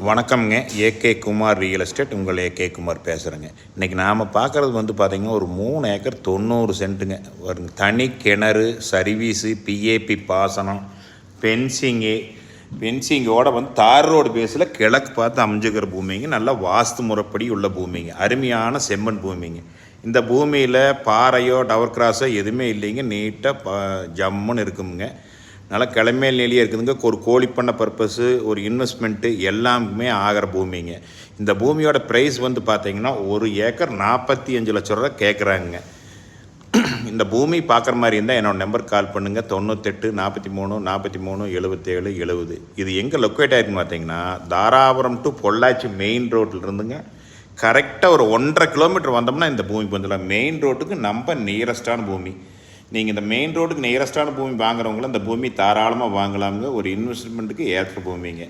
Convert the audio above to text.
வணக்கம்ங்க. AK Kumar real estate. உங்கள் AK Kumar பேசுகிறேங்க. இன்றைக்கி நாம் பார்க்குறது பார்த்திங்கன்னா ஒரு 3 ஏக்கர் 90 சென்ட்டுங்க. ஒரு தனி கிணறு, சர்வீஸு, பிஏபி பாசனம், பென்சிங்கோட தார் ரோடு பேஸில் கிழக்கு பார்த்து அமைஞ்சுக்கிற பூமிங்க. நல்லா வாஸ்து முறைப்படி உள்ள பூமிங்க. அருமையான செம்மண் பூமிங்க. இந்த பூமியில் பாறையோ டவர் கிராஸோ எதுவுமே இல்லைங்க. நீட்டாக ஜம்முன்னு இருக்குங்க. நல்லா கிளமையில் நிலையே இருக்குதுங்க. ஒரு கோழி பண்ண பர்பஸு, ஒரு இன்வெஸ்ட்மெண்ட்டு எல்லாமே ஆகிற பூமிங்க. இந்த பூமியோட ப்ரைஸ் பார்த்திங்கன்னா 1 ஏக்கர் 45 லட்ச ரூபா கேட்குறாங்க. இந்த பூமி பார்க்குற மாதிரி இருந்தால் என்னோடய நம்பருக்கு கால் பண்ணுங்கள். 98 43 43 77 70. இது எங்கே லொக்கேட் ஆகிருக்குன்னு பார்த்தீங்கன்னா தாராபுரம் டு பொள்ளாச்சி மெயின் ரோட்டில் இருந்துங்க கரெக்டாக ஒரு 1.5 கிலோமீட்டர் வந்தோம்னா இந்த பூமி வந்துடலாம். மெயின் ரோட்டுக்கு நம்ம நியரஸ்டான பூமி. நீங்கள் இந்த மெயின் ரோடுக்கு நியரஸ்டான பூமி வாங்குறவங்களும் இந்த பூமி தாராளமாக வாங்கலாமுங்க. ஒரு இன்வெஸ்ட்மெண்ட்டுக்கு ஏற்ற பூமிங்க.